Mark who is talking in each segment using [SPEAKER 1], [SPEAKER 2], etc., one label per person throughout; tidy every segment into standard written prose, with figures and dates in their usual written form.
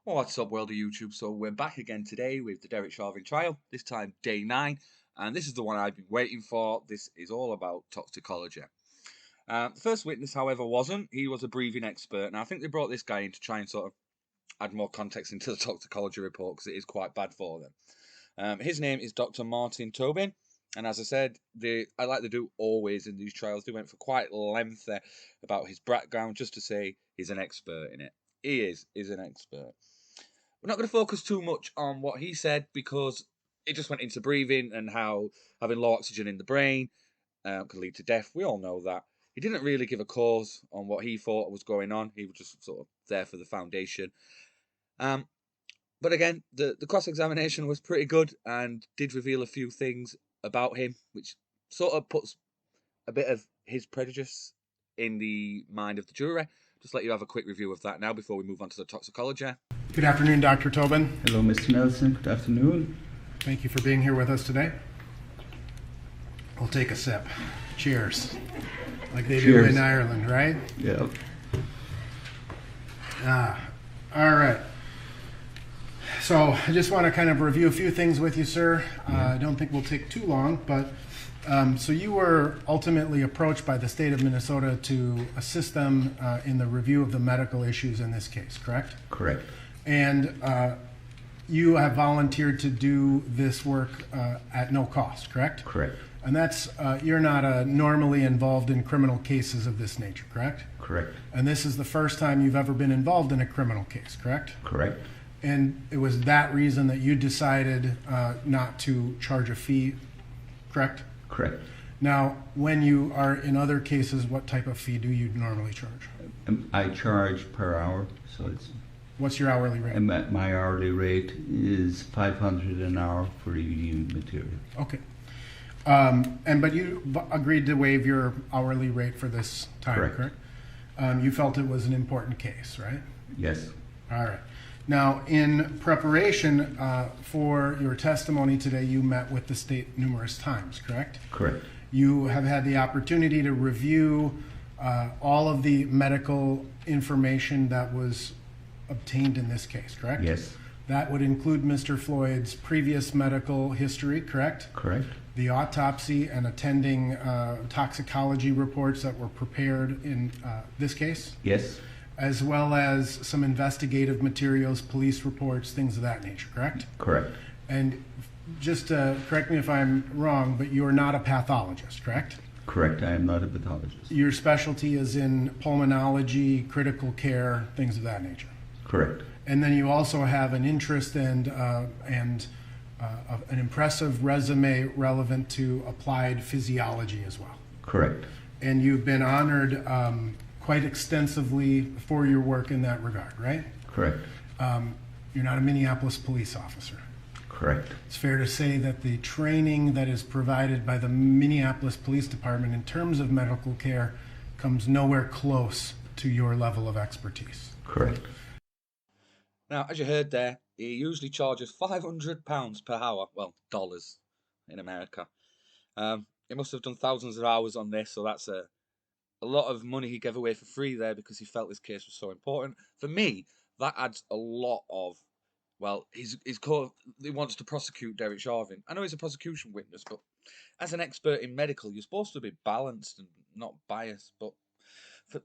[SPEAKER 1] What's up, world of YouTube? So we're back again today with the Derek Chauvin trial, this time day 9, and this is the one I've been waiting for. This is all about toxicology. The first witness, however, wasn't. He was a breathing expert, and I think they brought this guy in to try and sort of add more context into the toxicology report because it is quite bad for them. His name is Dr. Mortem Tobin, and as I said, I like to do always in these trials, they went for quite lengthy about his background just to say he's an expert in it. He is an expert. We're not going to focus too much on what he said because it just went into breathing and how having low oxygen in the brain could lead to death. We all know that. He didn't really give a cause on what he thought was going on. He was just sort of there for the foundation. But again, the cross-examination was pretty good and did reveal a few things about him, which sort of puts a bit of his prejudice in the mind of the jury. Just let you have a quick review of that now before we move on to the toxicology.
[SPEAKER 2] Good afternoon, Dr. Tobin.
[SPEAKER 3] Hello, Mr. Nelson. Good afternoon.
[SPEAKER 2] Thank you for being here with us today. We'll take a sip. Cheers. Like they do in Ireland, right?
[SPEAKER 3] Yeah.
[SPEAKER 2] All right. So I just want to kind of review a few things with you, sir. I don't think we'll take too long, but so you were ultimately approached by the state of Minnesota to assist them in the review of the medical issues in this case, correct?
[SPEAKER 3] Correct.
[SPEAKER 2] And you have volunteered to do this work at no cost, correct?
[SPEAKER 3] Correct.
[SPEAKER 2] And that's, you're not normally involved in criminal cases of this nature, correct?
[SPEAKER 3] Correct.
[SPEAKER 2] And this is the first time you've ever been involved in a criminal case, correct?
[SPEAKER 3] Correct.
[SPEAKER 2] And it was that reason that you decided not to charge a fee, correct?
[SPEAKER 3] Correct.
[SPEAKER 2] Now, when you are in other cases, what type of fee do you normally charge?
[SPEAKER 3] I charge per hour, so it's...
[SPEAKER 2] What's your hourly rate?
[SPEAKER 3] And my hourly rate is $500 an hour for review material.
[SPEAKER 2] Okay. But you agreed to waive your hourly rate for this time, correct? You felt it was an important case, right?
[SPEAKER 3] Yes.
[SPEAKER 2] All right. Now, in preparation for your testimony today, you met with the state numerous times, correct?
[SPEAKER 3] Correct.
[SPEAKER 2] You have had the opportunity to review all of the medical information that was obtained in this case, correct?
[SPEAKER 3] Yes.
[SPEAKER 2] That would include Mr. Floyd's previous medical history, correct?
[SPEAKER 3] Correct.
[SPEAKER 2] The autopsy and attending toxicology reports that were prepared in this case?
[SPEAKER 3] Yes.
[SPEAKER 2] As well as some investigative materials, police reports, things of that nature, correct?
[SPEAKER 3] Correct.
[SPEAKER 2] And just correct me if I'm wrong, but you're not a pathologist, correct?
[SPEAKER 3] Correct. I am not a pathologist.
[SPEAKER 2] Your specialty is in pulmonology, critical care, things of that nature.
[SPEAKER 3] Correct.
[SPEAKER 2] And then you also have an interest and an impressive resume relevant to applied physiology as well.
[SPEAKER 3] Correct.
[SPEAKER 2] And you've been honored quite extensively for your work in that regard, right?
[SPEAKER 3] Correct.
[SPEAKER 2] You're not a Minneapolis police officer.
[SPEAKER 3] Correct.
[SPEAKER 2] It's fair to say that the training that is provided by the Minneapolis Police Department in terms of medical care comes nowhere close to your level of expertise.
[SPEAKER 3] Correct.
[SPEAKER 1] Now, as you heard there, he usually charges £500 per hour, well, dollars in America. He must have done thousands of hours on this, so that's a lot of money he gave away for free there because he felt this case was so important. For me, that adds a lot of, well, he wants to prosecute Derek Chauvin. I know he's a prosecution witness, but as an expert in medical, you're supposed to be balanced and not biased, but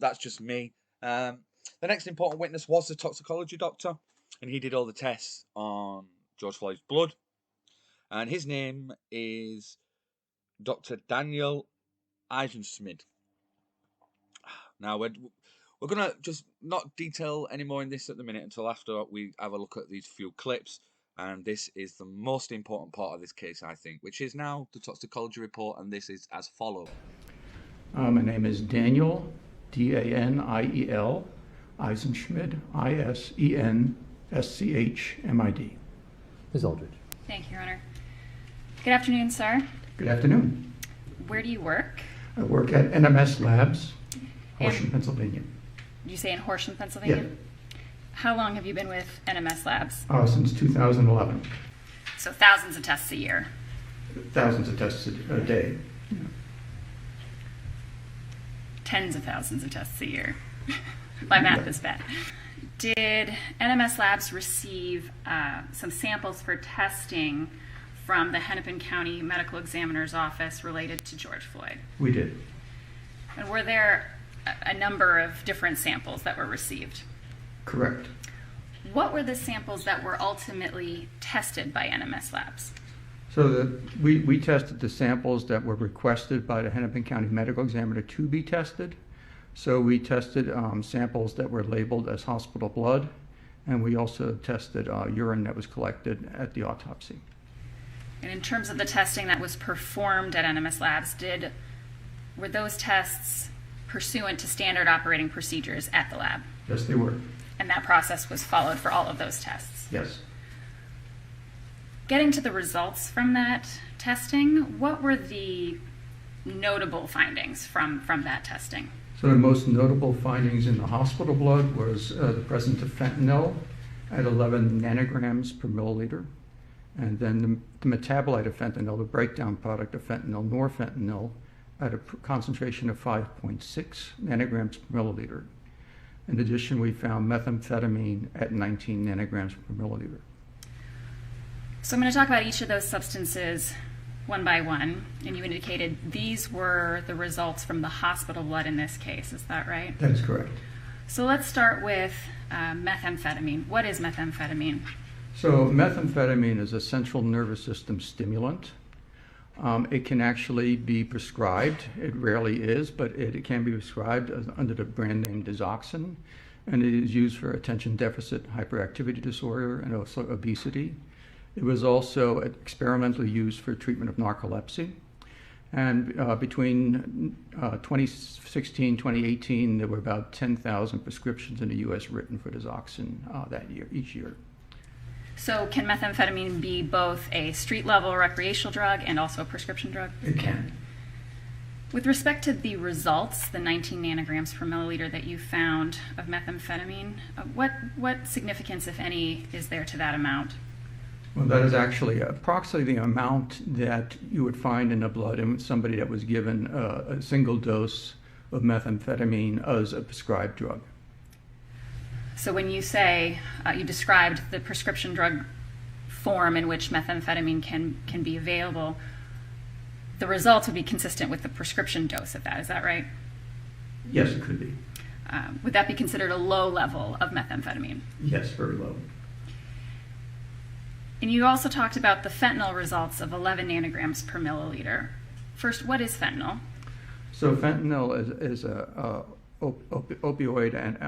[SPEAKER 1] that's just me. The next important witness was the toxicology doctor, and he did all the tests on George Floyd's blood. And his name is Dr. Daniel Dreisenschmidt. Now, we're going to just not detail any more in this at the minute until after we have a look at these few clips. And this is the most important part of this case, I think, which is now the toxicology report, and this is as follows.
[SPEAKER 4] My name is Daniel, D-A-N-I-E-L, Eisenschmidt, I-S-E-N-S-C-H-M-I-D.
[SPEAKER 5] Ms. Aldridge.
[SPEAKER 6] Thank you, Your Honor. Good afternoon, sir.
[SPEAKER 4] Good afternoon.
[SPEAKER 6] Where do you work?
[SPEAKER 4] I work at NMS Labs, Horsham, Pennsylvania.
[SPEAKER 6] Did you say in Horsham, Pennsylvania?
[SPEAKER 4] Yeah.
[SPEAKER 6] How long have you been with NMS Labs?
[SPEAKER 4] Since 2011.
[SPEAKER 6] So thousands of tests a year.
[SPEAKER 4] Thousands of tests a day. Yeah.
[SPEAKER 6] Tens of thousands of tests a year. My math is bad. Did NMS Labs receive some samples for testing from the Hennepin County Medical Examiner's Office related to George Floyd?
[SPEAKER 4] We did.
[SPEAKER 6] And were there a number of different samples that were received?
[SPEAKER 4] Correct.
[SPEAKER 6] What were the samples that were ultimately tested by NMS Labs?
[SPEAKER 4] So we tested the samples that were requested by the Hennepin County Medical Examiner to be tested. So we tested samples that were labeled as hospital blood, and we also tested urine that was collected at the autopsy.
[SPEAKER 6] And in terms of the testing that was performed at NMS Labs, were those tests pursuant to standard operating procedures at the lab?
[SPEAKER 4] Yes, they were.
[SPEAKER 6] And that process was followed for all of those tests?
[SPEAKER 4] Yes.
[SPEAKER 6] Getting to the results from that testing, what were the notable findings from that testing?
[SPEAKER 4] So the most notable findings in the hospital blood was the presence of fentanyl at 11 nanograms per milliliter. And then the metabolite of fentanyl, the breakdown product of fentanyl, norfentanyl, at a concentration of 5.6 nanograms per milliliter. In addition, we found methamphetamine at 19 nanograms per milliliter.
[SPEAKER 6] So I'm going to talk about each of those substances one by one, and you indicated these were the results from the hospital blood in this case. Is that right?
[SPEAKER 4] That is correct.
[SPEAKER 6] So let's start with methamphetamine. What is methamphetamine?
[SPEAKER 4] So methamphetamine is a central nervous system stimulant. It can actually be prescribed. It rarely is, but it can be prescribed under the brand name Disoxin, and it is used for attention deficit hyperactivity disorder and also obesity. It was also experimentally used for treatment of narcolepsy. And between 2016 2018, there were about 10,000 prescriptions in the U.S. written for Disoxin that year, each year.
[SPEAKER 6] So can methamphetamine be both a street-level recreational drug and also a prescription drug?
[SPEAKER 4] It can.
[SPEAKER 6] With respect to the results, the 19 nanograms per milliliter that you found of methamphetamine, what significance, if any, is there to that amount?
[SPEAKER 4] Well, that is actually approximately the amount that you would find in the blood in somebody that was given a single dose of methamphetamine as a prescribed drug.
[SPEAKER 6] So when you say you described the prescription drug form in which methamphetamine can be available, the results would be consistent with the prescription dose of that. Is that right?
[SPEAKER 4] Yes, it could be.
[SPEAKER 6] Would that be considered a low level of methamphetamine?
[SPEAKER 4] Yes, very low.
[SPEAKER 6] And you also talked about the fentanyl results of 11 nanograms per milliliter. First, what is fentanyl?
[SPEAKER 4] So fentanyl is a opioid and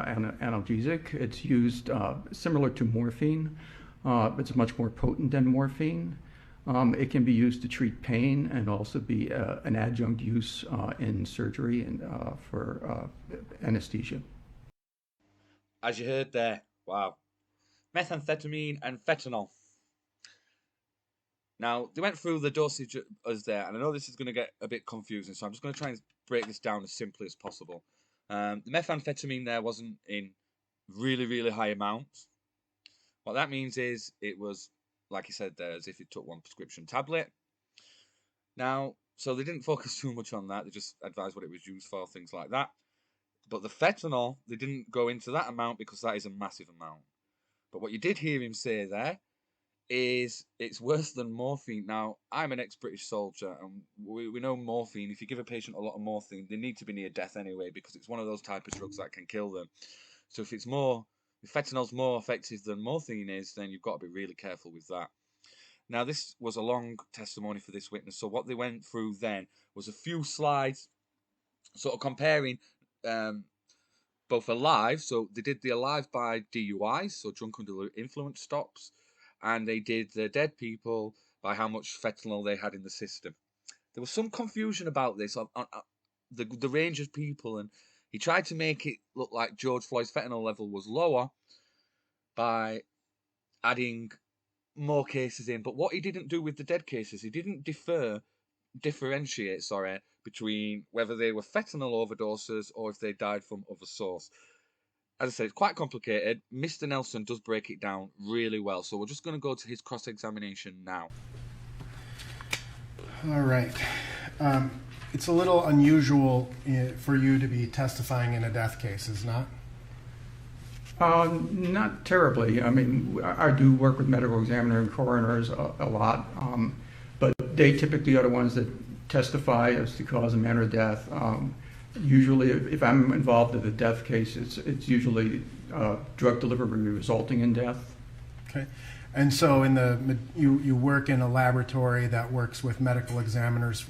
[SPEAKER 4] analgesic. It's used similar to morphine. It's much more potent than morphine. It can be used to treat pain and also be an adjunct use in surgery and for anesthesia.
[SPEAKER 1] As you heard there, wow. Methamphetamine and fentanyl. Now, they went through the dosage as there, and I know this is going to get a bit confusing, so I'm just going to try and break this down as simply as possible. The methamphetamine there wasn't in really, really high amounts. What that means is it was, like you said there, as if you took one prescription tablet. Now, so they didn't focus too much on that. They just advised what it was used for, things like that. But the fentanyl, they didn't go into that amount because that is a massive amount. But what you did hear him say there is it's worse than morphine. Now, I'm an ex-British soldier, and we know morphine. If you give a patient a lot of morphine, they need to be near death anyway because it's one of those type of drugs that can kill them. So if fentanyl's more effective than morphine is, then you've got to be really careful with that. Now, this was a long testimony for this witness, so what they went through then was a few slides sort of comparing both alive, so they did the alive by DUI, so drunk under the influence stops, and they did the dead people by how much fentanyl they had in the system. There was some confusion about this on the range of people, and he tried to make it look like George Floyd's fentanyl level was lower by adding more cases in. But what he didn't do with the dead cases, he didn't differentiate between whether they were fentanyl overdoses or if they died from other source. As I said, it's quite complicated. Mr. Nelson does break it down really well. So we're just going to go to his cross-examination now.
[SPEAKER 2] All right. It's a little unusual for you to be testifying in a death case, is not?
[SPEAKER 4] Not terribly. I mean, I do work with medical examiner and coroners a lot, but they typically are the ones that testify as to cause and manner of death. Usually, if I'm involved in a death case, it's usually drug delivery resulting in death.
[SPEAKER 2] Okay. And so you work in a laboratory that works with medical examiners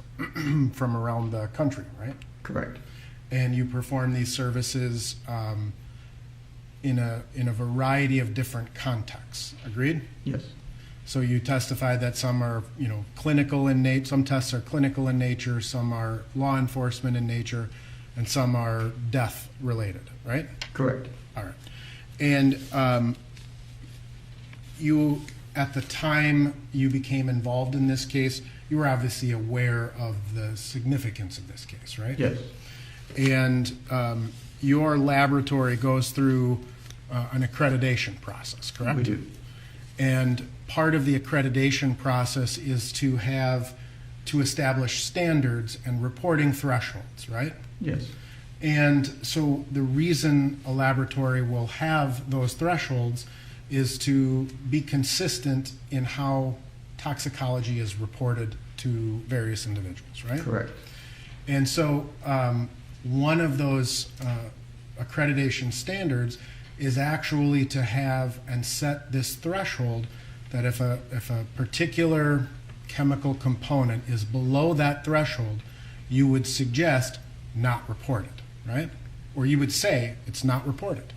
[SPEAKER 2] from around the country, right?
[SPEAKER 4] Correct.
[SPEAKER 2] And you perform these services in a variety of different contexts. Agreed?
[SPEAKER 4] Yes.
[SPEAKER 2] So you testify that some are, clinical in nature, some tests are clinical in nature, some are law enforcement in nature, and some are death related, right?
[SPEAKER 4] Correct.
[SPEAKER 2] All right. And you, at the time you became involved in this case, you were obviously aware of the significance of this case, right?
[SPEAKER 4] Yes.
[SPEAKER 2] And your laboratory goes through an accreditation process, correct?
[SPEAKER 4] We do.
[SPEAKER 2] And part of the accreditation process is to establish standards and reporting thresholds, right?
[SPEAKER 4] Yes.
[SPEAKER 2] And so the reason a laboratory will have those thresholds is to be consistent in how toxicology is reported to various individuals, right?
[SPEAKER 4] Correct.
[SPEAKER 2] And so one of those accreditation standards is actually to have and set this threshold that if a particular chemical component is below that threshold, you would suggest not reported, right? Or you would say it's not reported.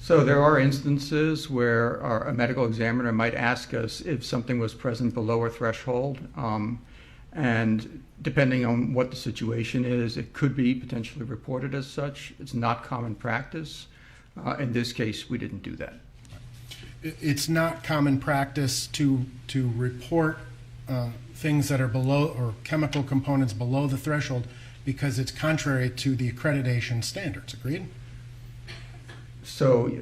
[SPEAKER 4] So there are instances where a medical examiner might ask us if something was present below a threshold, and depending on what the situation is, it could be potentially reported as such. It's not common practice. In this case, we didn't do that.
[SPEAKER 2] It's not common practice to report things that are below, or chemical components below the threshold, because it's contrary to the accreditation standards. Agreed?
[SPEAKER 4] So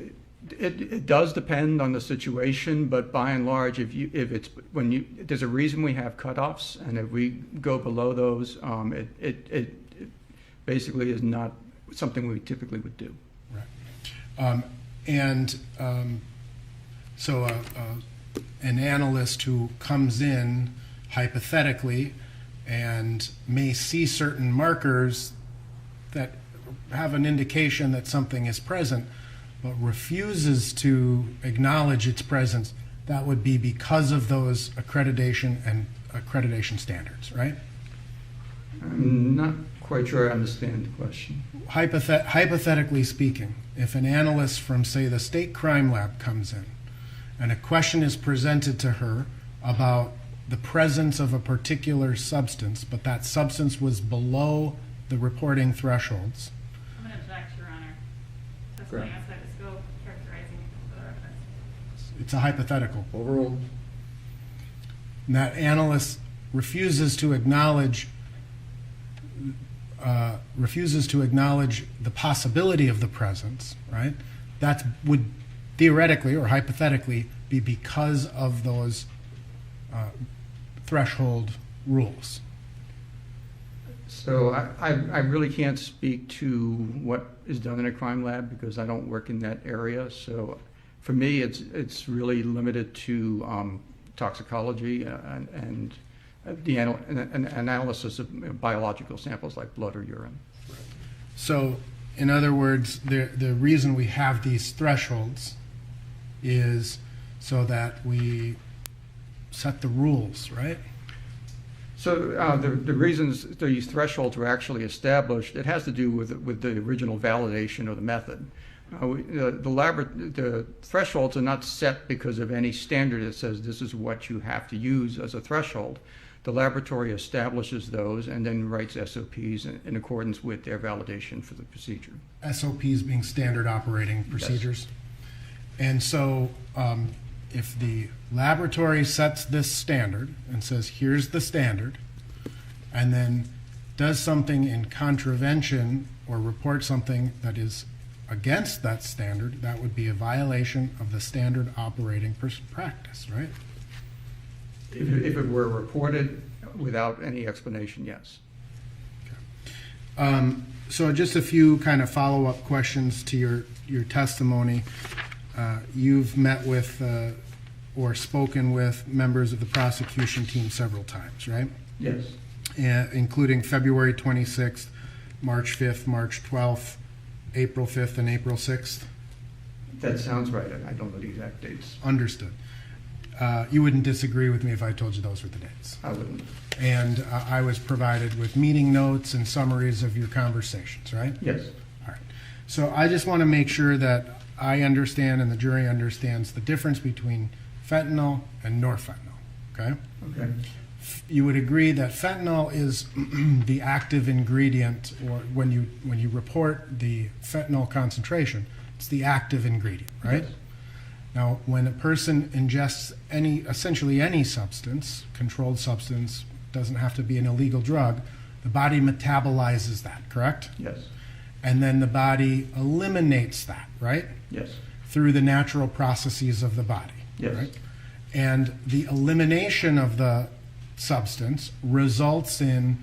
[SPEAKER 4] it does depend on the situation, but by and large, there's a reason we have cutoffs, and if we go below those, it basically is not something we typically would do.
[SPEAKER 2] Right. So an analyst who comes in hypothetically and may see certain markers that have an indication that something is present, but refuses to acknowledge its presence, that would be because of those accreditation standards, right?
[SPEAKER 4] I'm not quite sure I understand the question.
[SPEAKER 2] Hypothetically speaking, if an analyst from, say, the state crime lab comes in and a question is presented to her about the presence of a particular substance, but that substance was below the reporting thresholds.
[SPEAKER 6] I'm going to object, Your Honor. That's
[SPEAKER 4] Correct.
[SPEAKER 6] going outside the scope, characterizing the reference.
[SPEAKER 2] It's a hypothetical.
[SPEAKER 1] Overruled.
[SPEAKER 2] And that analyst refuses to acknowledge the possibility of the presence, right? That would theoretically or hypothetically be because of those threshold rules.
[SPEAKER 4] So I really can't speak to what is done in a crime lab because I don't work in that area. So for me, it's really limited to toxicology and the analysis of biological samples like blood or urine.
[SPEAKER 2] So, in other words, the reason we have these thresholds is so that we set the rules, right?
[SPEAKER 4] So the reasons these thresholds were actually established, it has to do with the original validation of the method. The thresholds are not set because of any standard that says this is what you have to use as a threshold. The laboratory establishes those and then writes SOPs in accordance with their validation for the procedure.
[SPEAKER 2] SOPs being standard operating procedures. Yes. And so if the laboratory sets this standard and says, here's the standard, and then does something in contravention or reports something that is against that standard, that would be a violation of the standard operating practice, right?
[SPEAKER 4] If it were reported without any explanation, yes.
[SPEAKER 2] So just a few kind of follow-up questions to your testimony. You've met with or spoken with members of the prosecution team several times, right?
[SPEAKER 4] Yes.
[SPEAKER 2] Including February 26th, March 5th, March 12th, April 5th, and April 6th?
[SPEAKER 4] That sounds right. I don't know the exact dates.
[SPEAKER 2] Understood. You wouldn't disagree with me if I told you those were the dates.
[SPEAKER 4] I wouldn't.
[SPEAKER 2] And I was provided with meeting notes and summaries of your conversations, right?
[SPEAKER 4] Yes.
[SPEAKER 2] All right. So I just want to make sure that I understand and the jury understands the difference between fentanyl and norfentanyl, okay?
[SPEAKER 4] Okay.
[SPEAKER 2] You would agree that fentanyl is the active ingredient, or when you report the fentanyl concentration, it's the active ingredient, right?
[SPEAKER 4] Yes.
[SPEAKER 2] Now, when a person ingests essentially any substance, controlled substance, doesn't have to be an illegal drug, the body metabolizes that, correct?
[SPEAKER 4] Yes.
[SPEAKER 2] And then the body eliminates that, right?
[SPEAKER 4] Yes.
[SPEAKER 2] Through the natural processes of the body.
[SPEAKER 4] Yes.
[SPEAKER 2] Right? And the elimination of the substance results in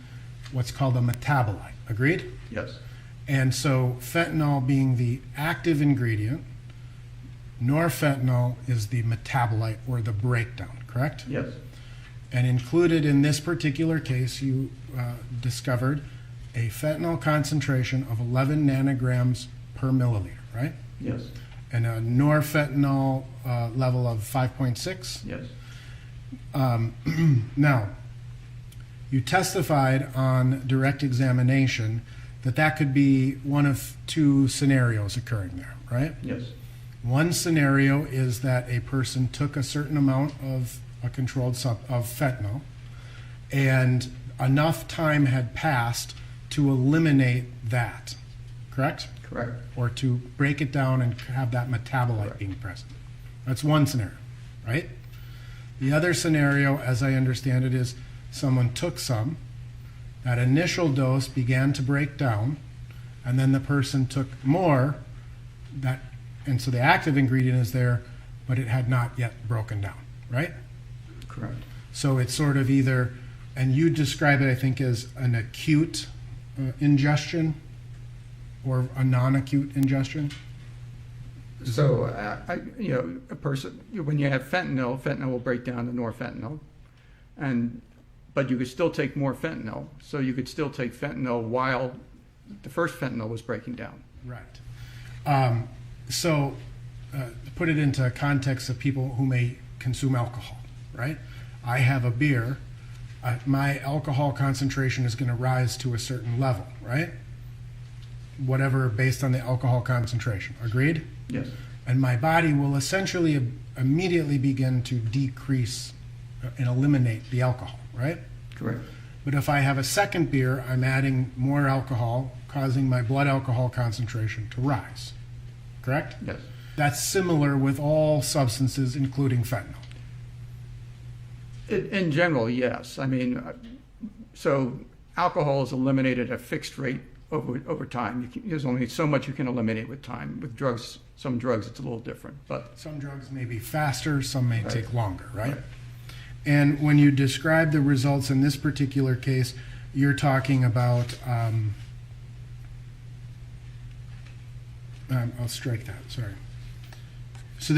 [SPEAKER 2] what's called a metabolite. Agreed?
[SPEAKER 4] Yes.
[SPEAKER 2] And so fentanyl being the active ingredient, norfentanyl is the metabolite or the breakdown, correct?
[SPEAKER 4] Yes.
[SPEAKER 2] And included in this particular case, you discovered a fentanyl concentration of 11 nanograms per milliliter, right?
[SPEAKER 4] Yes.
[SPEAKER 2] And a norfentanyl level of 5.6.
[SPEAKER 4] Yes.
[SPEAKER 2] Now, you testified on direct examination that could be one of two scenarios occurring there, right?
[SPEAKER 4] Yes.
[SPEAKER 2] One scenario is that a person took a certain amount of a controlled of fentanyl, and enough time had passed to eliminate that, correct?
[SPEAKER 4] Correct.
[SPEAKER 2] Or to break it down and have that metabolite
[SPEAKER 4] Correct.
[SPEAKER 2] being present. That's one scenario, right? The other scenario, as I understand it, is someone took some, that initial dose began to break down, and then the person took more, and so the active ingredient is there, but it had not yet broken down, right?
[SPEAKER 4] Correct.
[SPEAKER 2] So it's sort of either, and you describe it, I think, as an acute ingestion or a non-acute ingestion.
[SPEAKER 4] So, a person, when you have fentanyl will break down to norfentanyl, but you could still take more fentanyl. So you could still take fentanyl while the first fentanyl was breaking down.
[SPEAKER 2] Right. So to put it into context of people who may consume alcohol, right? I have a beer. My alcohol concentration is going to rise to a certain level, right? Whatever based on the alcohol concentration. Agreed?
[SPEAKER 4] Yes.
[SPEAKER 2] And my body will essentially immediately begin to decrease and eliminate the alcohol, right?
[SPEAKER 4] Correct.
[SPEAKER 2] But if I have a second beer, I'm adding more alcohol, causing my blood alcohol concentration to rise. Correct?
[SPEAKER 4] Yes.
[SPEAKER 2] That's similar with all substances, including fentanyl.
[SPEAKER 4] In general, yes. I mean, so alcohol is eliminated at a fixed rate over time. There's only so much you can eliminate with time. With drugs, some drugs, it's a little different. But
[SPEAKER 2] Some drugs may be faster, some may
[SPEAKER 4] Right.
[SPEAKER 2] take longer, right?
[SPEAKER 4] Right.
[SPEAKER 2] And when you describe the results in this particular case, you're talking about, I'll strike that, sorry. So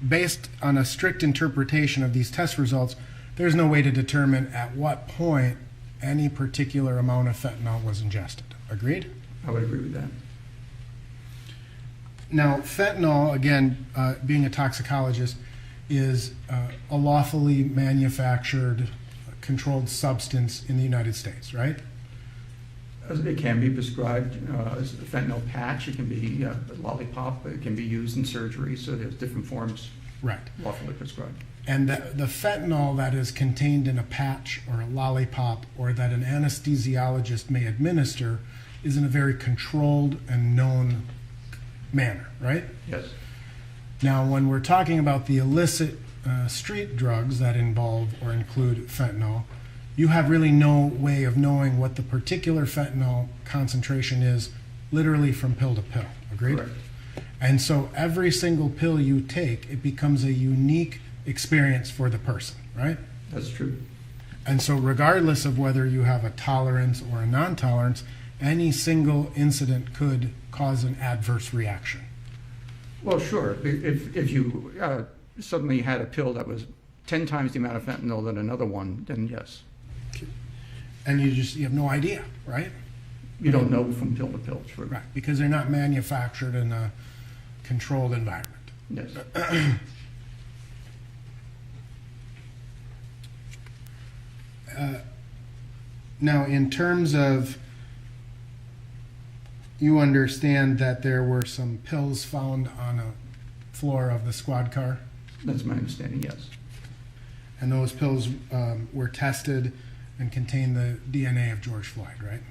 [SPEAKER 2] based on a strict interpretation of these test results, there's no way to determine at what point any particular amount of fentanyl was ingested. Agreed?
[SPEAKER 4] I would agree with that.
[SPEAKER 2] Now, fentanyl, again, being a toxicologist, is a lawfully manufactured controlled substance in the United States, right?
[SPEAKER 4] It can be prescribed as a fentanyl patch. It can be a lollipop. It can be used in surgery. So there's different forms
[SPEAKER 2] Right.
[SPEAKER 4] lawfully prescribed.
[SPEAKER 2] And the fentanyl that is contained in a patch or a lollipop or that an anesthesiologist may administer is in a very controlled and known manner, right?
[SPEAKER 4] Yes.
[SPEAKER 2] Now, when we're talking about the illicit street drugs that involve or include fentanyl, you have really no way of knowing what the particular fentanyl concentration is literally from pill to pill. Agreed?
[SPEAKER 4] Correct.
[SPEAKER 2] And so every single pill you take, it becomes a unique experience for the person, right?
[SPEAKER 4] That's true.
[SPEAKER 2] And so regardless of whether you have a tolerance or a non-tolerance, any single incident could cause an adverse reaction.
[SPEAKER 4] Well, sure. If you suddenly had a pill that was 10 times the amount of fentanyl than another one, then yes.
[SPEAKER 2] And you have no idea, right?
[SPEAKER 4] You don't know from pill to pill, sure.
[SPEAKER 2] Right, because they're not manufactured in a controlled environment.
[SPEAKER 4] Yes.
[SPEAKER 2] Now, in terms of, you understand that there were some pills found on a floor of the squad car,
[SPEAKER 4] That's my understanding, yes.
[SPEAKER 2] and those pills were tested and contained the DNA of George Floyd, right?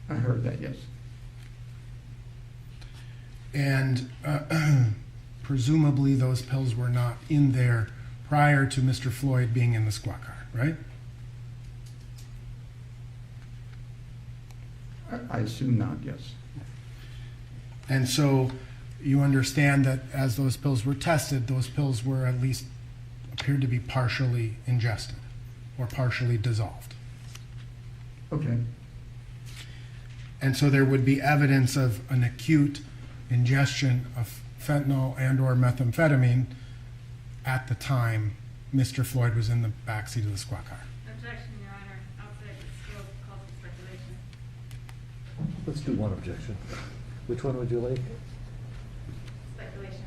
[SPEAKER 4] I heard that, yes.
[SPEAKER 2] And presumably those pills were not in there prior to Mr. Floyd being in the squad car, right?
[SPEAKER 4] I assume not, yes.
[SPEAKER 2] And so you understand that as those pills were tested, those pills were at least appeared to be partially ingested or partially dissolved.
[SPEAKER 4] Okay.
[SPEAKER 2] And so there would be evidence of an acute ingestion of fentanyl and or methamphetamine at the time Mr. Floyd was in the backseat of the squad car.
[SPEAKER 6] Objection, Your Honor. Outside the scope calls for speculation.
[SPEAKER 5] Let's do one objection. Which one would you like?
[SPEAKER 6] Speculation,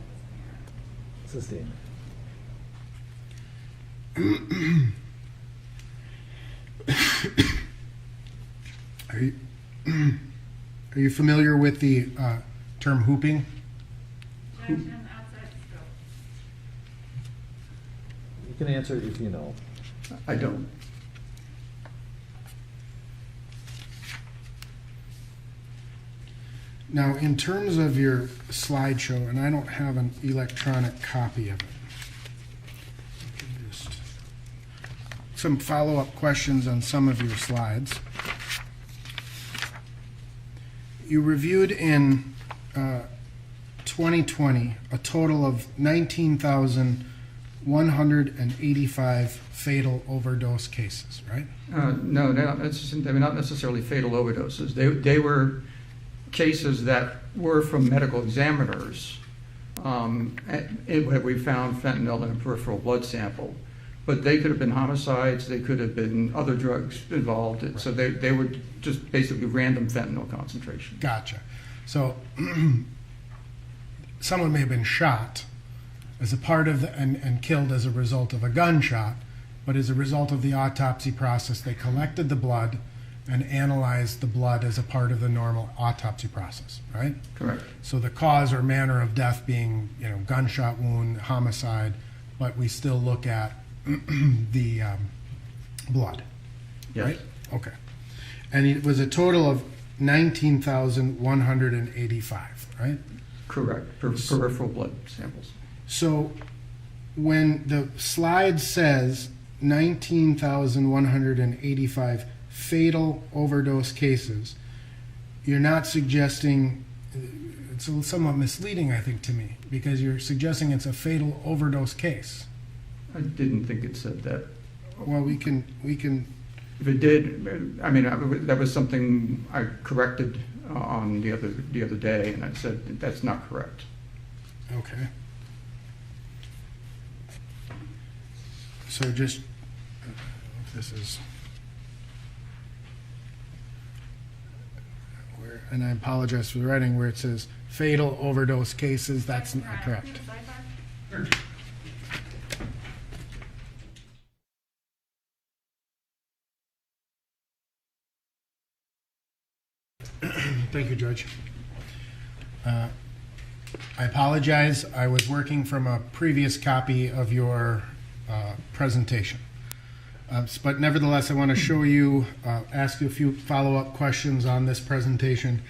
[SPEAKER 5] Sustained.
[SPEAKER 2] Are you familiar with the term hooping?
[SPEAKER 6] Objection, outside the scope.
[SPEAKER 5] You can answer it if you know.
[SPEAKER 4] I don't.
[SPEAKER 2] Now, in terms of your slideshow, and I don't have an electronic copy of it, just some follow-up questions on some of your slides. You reviewed in 2020 a total of 19,185 fatal overdose cases, right?
[SPEAKER 4] No, they were not necessarily fatal overdoses. They were cases that were from medical examiners where we found fentanyl in a peripheral blood sample. But they could have been homicides, they could have been other drugs involved. Right. So they were just basically random fentanyl concentration.
[SPEAKER 2] Gotcha. So someone may have been shot as a part of and killed as a result of a gunshot, but as a result of the autopsy process, they collected the blood and analyzed the blood as a part of the normal autopsy process, right?
[SPEAKER 4] Correct.
[SPEAKER 2] So the cause or manner of death being, gunshot wound, homicide, but we still look at the blood,
[SPEAKER 4] Yes.
[SPEAKER 2] right? Okay. And it was a total of 19,185, right?
[SPEAKER 4] Correct. Peripheral blood samples.
[SPEAKER 2] So when the slide says 19,185 fatal overdose cases, you're not suggesting, it's somewhat misleading, I think, to me, because you're suggesting it's a fatal overdose case.
[SPEAKER 4] I didn't think it said that.
[SPEAKER 2] Well, we can.
[SPEAKER 4] If it did, that was something I corrected on the other day, and I said that's not correct.
[SPEAKER 2] Okay. So just, this is where, and I apologize for the writing where it says fatal overdose cases. That's not correct. Thank you, Judge. I apologize. I was working from a previous copy of your presentation. But nevertheless, I want to show you, ask you a few follow-up questions on this presentation.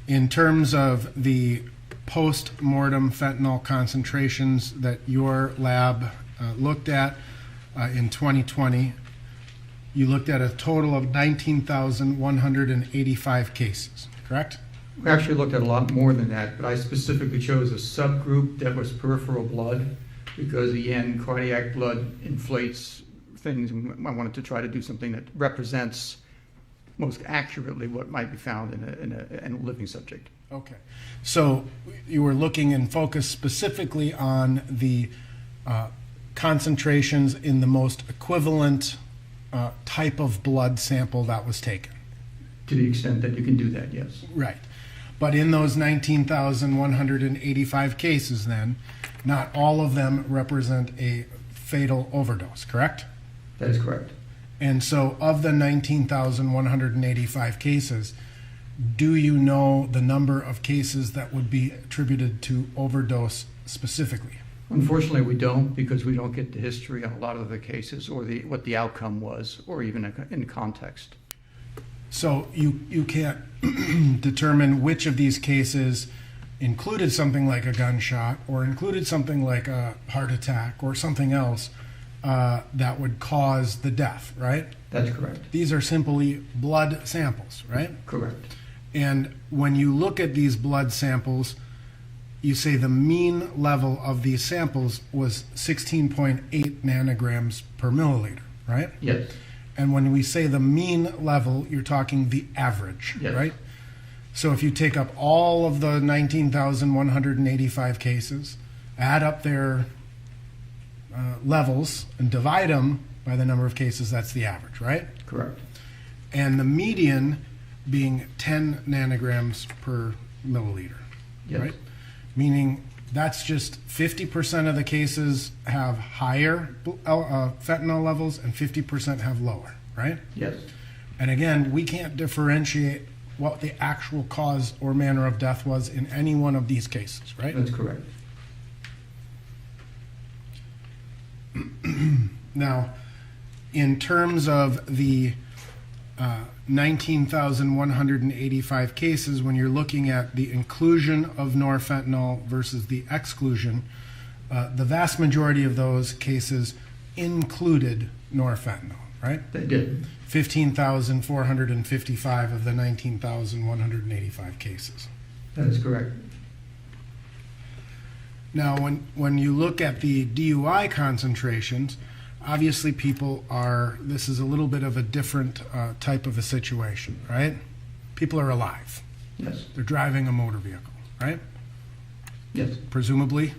[SPEAKER 2] In terms of the post-mortem fentanyl concentrations that your lab looked at in 2020, you looked at a total of 19,185 cases, correct?
[SPEAKER 4] We actually looked at a lot more than that, but I specifically chose a subgroup that was peripheral blood because, again, cardiac blood inflates things. I wanted to try to do something that represents most accurately what might be found in a living subject.
[SPEAKER 2] Okay. So you were looking and focused specifically on the concentrations in the most equivalent type of blood sample that was taken.
[SPEAKER 4] To the extent that you can do that, yes.
[SPEAKER 2] Right. But in those 19,185 cases, then, not all of them represent a fatal overdose, correct?
[SPEAKER 4] That is correct.
[SPEAKER 2] And so, of the 19,185 cases, do you know the number of cases that would be attributed to overdose specifically?
[SPEAKER 4] Unfortunately, we don't, because we don't get the history on a lot of the cases or what the outcome was, or even in context.
[SPEAKER 2] So you can't determine which of these cases included something like a gunshot or included something like a heart attack or something else that would cause the death, right?
[SPEAKER 4] That's correct.
[SPEAKER 2] These are simply blood samples, right?
[SPEAKER 4] Correct.
[SPEAKER 2] And when you look at these blood samples, you say the mean level of these samples was 16.8 nanograms per milliliter, right?
[SPEAKER 4] Yes.
[SPEAKER 2] And when we say the mean level, you're talking the average,
[SPEAKER 4] Yes.
[SPEAKER 2] right? So if you take up all of the 19,185 cases, add up their levels, and divide them by the number of cases, that's the average, right?
[SPEAKER 4] Correct.
[SPEAKER 2] And the median being 10 nanograms per milliliter,
[SPEAKER 4] Yes.
[SPEAKER 2] right? Meaning that's just 50% of the cases have higher fentanyl levels and 50% have lower, right?
[SPEAKER 4] Yes.
[SPEAKER 2] And again, we can't differentiate what the actual cause or manner of death was in any one of these cases, right?
[SPEAKER 4] That's correct.
[SPEAKER 2] Now, in terms of the 19,185 cases, when you're looking at the inclusion of norfentanyl versus the exclusion, the vast majority of those cases included norfentanyl, right?
[SPEAKER 4] They did.
[SPEAKER 2] 15,455 of the 19,185 cases.
[SPEAKER 4] That is correct.
[SPEAKER 2] Now, when you look at the DUI concentrations, obviously this is a little bit of a different type of a situation, right? People are alive.
[SPEAKER 4] Yes.
[SPEAKER 2] They're driving a motor vehicle, right?
[SPEAKER 4] Yes.
[SPEAKER 2] Presumably.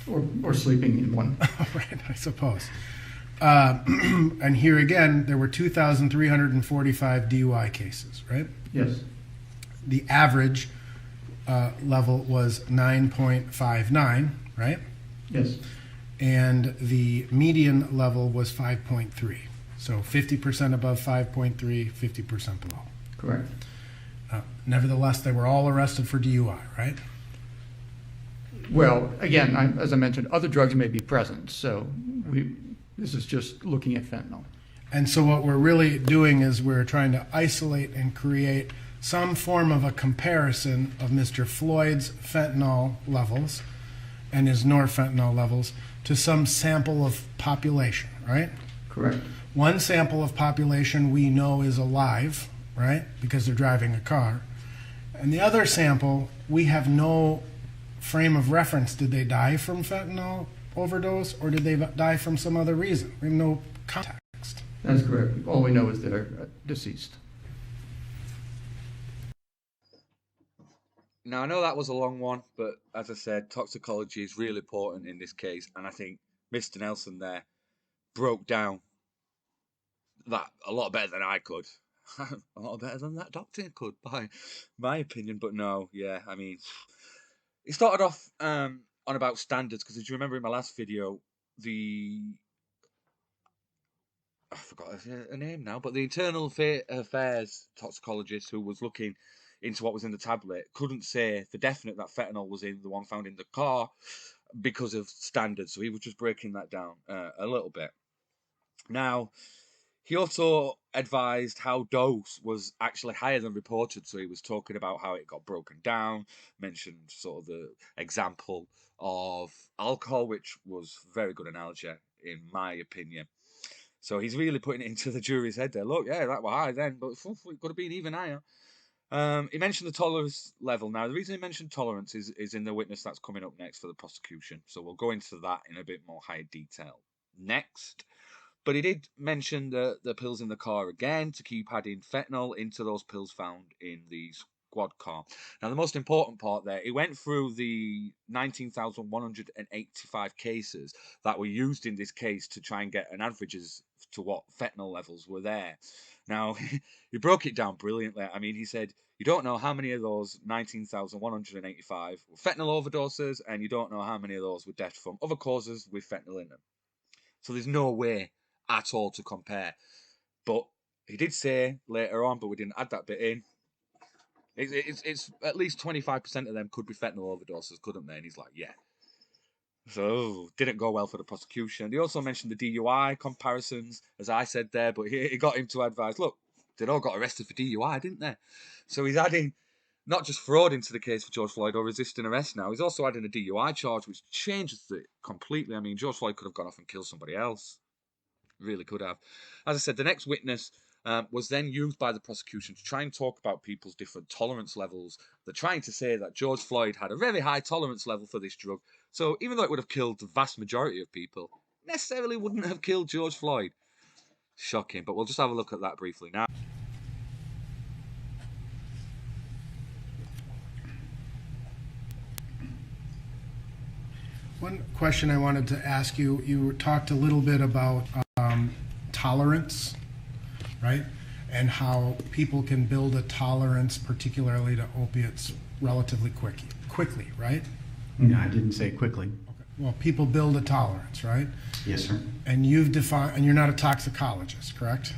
[SPEAKER 4] Or sleeping in one.
[SPEAKER 2] Right, I suppose. And here again, there were 2,345 DUI cases, right?
[SPEAKER 4] Yes.
[SPEAKER 2] The average level was 9.59, right?
[SPEAKER 4] Yes.
[SPEAKER 2] And the median level was 5.3. So 50% above 5.3, 50% below.
[SPEAKER 4] Correct.
[SPEAKER 2] Nevertheless, they were all arrested for DUI, right?
[SPEAKER 4] Well, again, as I mentioned, other drugs may be present, so this is just looking at fentanyl.
[SPEAKER 2] And so what we're really doing is we're trying to isolate and create some form of a comparison of Mr. Floyd's fentanyl levels and his norfentanyl levels to some sample of population, right?
[SPEAKER 4] Correct.
[SPEAKER 2] One sample of population we know is alive, right? Because they're driving a car. And the other sample, we have no frame of reference. Did they die from fentanyl overdose or did they die from some other reason? We have no context.
[SPEAKER 4] That's correct. All we know is they're deceased.
[SPEAKER 1] Now, I know that was a long one, but as I said, toxicology is really important in this case, and I think Mr. Nelson there broke down that a lot better than I could. A lot better than that doctor could, by my opinion, but no, yeah, I mean, it started off on about standards, because as you remember in my last video, I forgot her name now, but the internal affairs toxicologist who was looking into what was in the tablet couldn't say for definite that fentanyl was in the one found in the car because of standards. So he was just breaking that down a little bit. Now, he also advised how dose was actually higher than reported. So he was talking about how it got broken down, mentioned sort of the example of alcohol, which was a very good analogy in my opinion. So he's really putting it into the jury's head there. Look, yeah, that was high then, but it could have been even higher. He mentioned the tolerance level. Now, the reason he mentioned tolerance is in the witness that's coming up next for the prosecution. So we'll go into that in a bit more high detail next. But he did mention the pills in the car again to keep adding fentanyl into those pills found in the squad car. Now, the most important part there, he went through the 19,185 cases that were used in this case to try and get an average as to what fentanyl levels were there. Now, he broke it down brilliantly. I mean, he said, you don't know how many of those 19,185 were fentanyl overdoses, and you don't know how many of those were death from other causes with fentanyl in them. So there's no way at all to compare. But he did say later on, but we didn't add that bit in, it's at least 25% of them could be fentanyl overdoses, couldn't they? And he's like, yeah. So didn't go well for the prosecution. They also mentioned the DUI comparisons, as I said there, but he got him to advise, look, they all got arrested for DUI, didn't they? So he's adding not just fraud into the case for George Floyd or resisting arrest now, he's also adding a DUI charge, which changes it completely. I mean, George Floyd could have gone off and killed somebody else. Really could have. As I said, the next witness was then used by the prosecution to try and talk about people's different tolerance levels. They're trying to say that George Floyd had a very high tolerance level for this drug. So even though it would have killed the vast majority of people, necessarily wouldn't have killed George Floyd. Shocking, but we'll just have a look at that briefly now.
[SPEAKER 2] One question I wanted to ask you, you talked a little bit about tolerance, right? And how people can build a tolerance, particularly to opiates, relatively quickly, right?
[SPEAKER 7] No, I didn't say quickly.
[SPEAKER 2] Okay. Well, people build a tolerance, right?
[SPEAKER 7] Yes, sir.
[SPEAKER 2] And you've defined, and you're not a toxicologist, correct?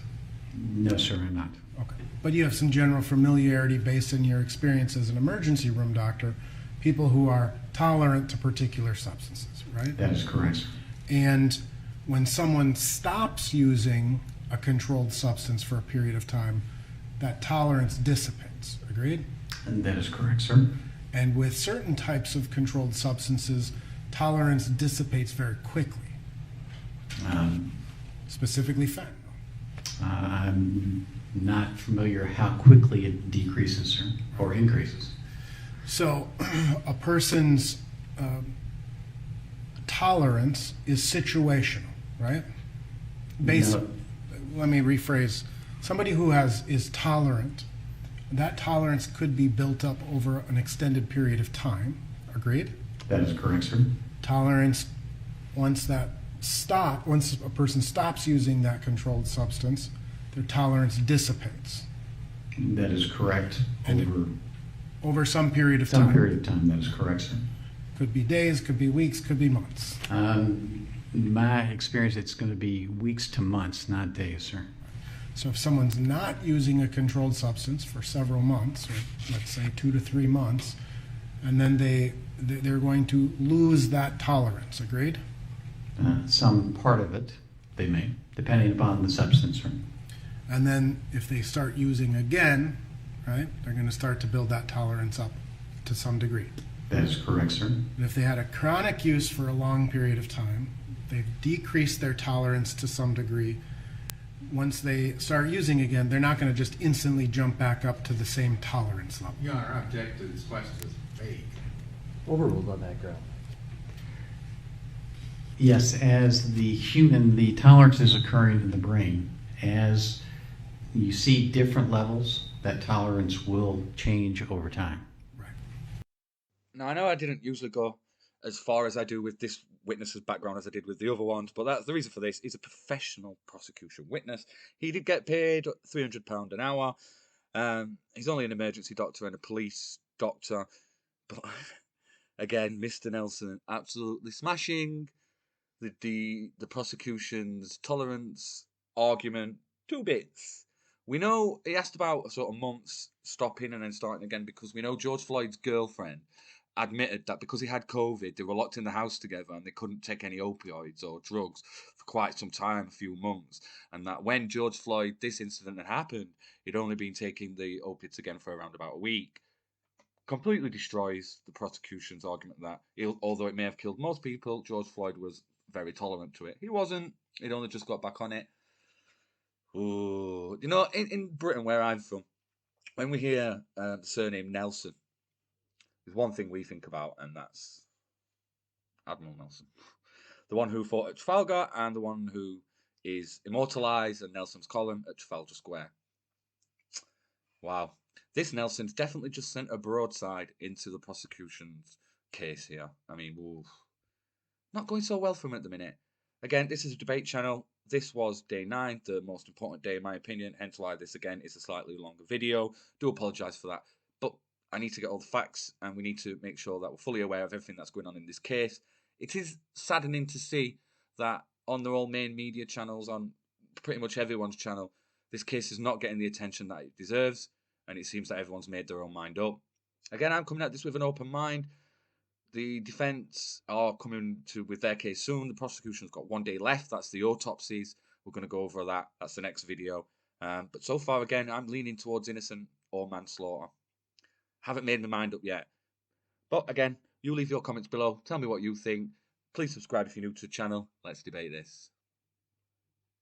[SPEAKER 7] No, sir, I'm not.
[SPEAKER 2] Okay. But you have some general familiarity based on your experience as an emergency room doctor, people who are tolerant to particular substances, right?
[SPEAKER 7] That is correct, sir.
[SPEAKER 2] And when someone stops using a controlled substance for a period of time, that tolerance dissipates. Agreed?
[SPEAKER 7] And that is correct, sir.
[SPEAKER 2] And with certain types of controlled substances, tolerance dissipates very quickly, specifically fentanyl.
[SPEAKER 7] I'm not familiar how quickly it decreases, sir, or increases.
[SPEAKER 2] So a person's tolerance is situational, right?
[SPEAKER 7] No.
[SPEAKER 2] Let me rephrase. Somebody who is tolerant, that tolerance could be built up over an extended period of time. Agreed?
[SPEAKER 7] That is correct, sir.
[SPEAKER 2] Tolerance, once a person stops using that controlled substance, their tolerance dissipates.
[SPEAKER 7] That is correct.
[SPEAKER 2] And over some period of
[SPEAKER 7] some
[SPEAKER 2] time.
[SPEAKER 7] period of time, that is correct, sir.
[SPEAKER 2] Could be days, could be weeks, could be months.
[SPEAKER 7] My experience, it's going to be weeks to months, not days, sir.
[SPEAKER 2] So if someone's not using a controlled substance for several months, or let's say 2 to 3 months, and then they're going to lose that tolerance, agreed?
[SPEAKER 7] Some part of it, they may, depending upon the substance, sir.
[SPEAKER 2] And then if they start using again, right, they're going to start to build that tolerance up to some degree.
[SPEAKER 7] That is correct, sir.
[SPEAKER 2] But if they had a chronic use for a long period of time, they've decreased their tolerance to some degree. Once they start using again, they're not going to just instantly jump back up to the same tolerance level.
[SPEAKER 8] Your Honor, I object to this question is vague.
[SPEAKER 5] Overruled on that ground.
[SPEAKER 7] Yes, as the tolerance is occurring in the brain, as you see different levels, that tolerance will change over time.
[SPEAKER 2] Right.
[SPEAKER 1] Now, I know I didn't usually go as far as I do with this witness's background as I did with the other ones, but that's the reason for this. He's a professional prosecution witness. He did get paid £300 an hour. He's only an emergency doctor and a police doctor. But again, Mr. Nelson absolutely smashing the prosecution's tolerance argument. 2 bits. We know he asked about a sort of months stopping and then starting again because we know George Floyd's girlfriend admitted that because he had COVID, they were locked in the house together and they couldn't take any opioids or drugs for quite some time, a few months. And that when George Floyd, this incident had happened, he'd only been taking the opiates again for around about a week. Completely destroys the prosecution's argument that, although it may have killed most people, George Floyd was very tolerant to it. He wasn't. He'd only just got back on it. Ooh. You know, in Britain, where I'm from, when we hear the surname Nelson, there's one thing we think about, and that's Admiral Nelson. The one who fought at Trafalgar and the one who is immortalised in Nelson's column at Trafalgar Square. Wow. This Nelson's definitely just sent a broadside into the prosecution's case here. I mean, oof. Not going so well for him at the minute. Again, this is a debate channel. This was day 9, the most important day in my opinion, hence why this again is a slightly longer video. Do apologise for that. But I need to get all the facts and we need to make sure that we're fully aware of everything that's going on in this case. It is saddening to see that on their all main media channels, on pretty much everyone's channel, this case is not getting the attention that it deserves, and it seems that everyone's made their own mind up. Again, I'm coming at this with an open mind. The defence are coming to with their case soon. The prosecution's got 1 day left. That's the autopsies. We're going to go over that. That's the next video. But so far, again, I'm leaning towards innocent or manslaughter. Haven't made my mind up yet. But again, you leave your comments below. Tell me what you think. Please subscribe if you're new to the channel. Let's debate this.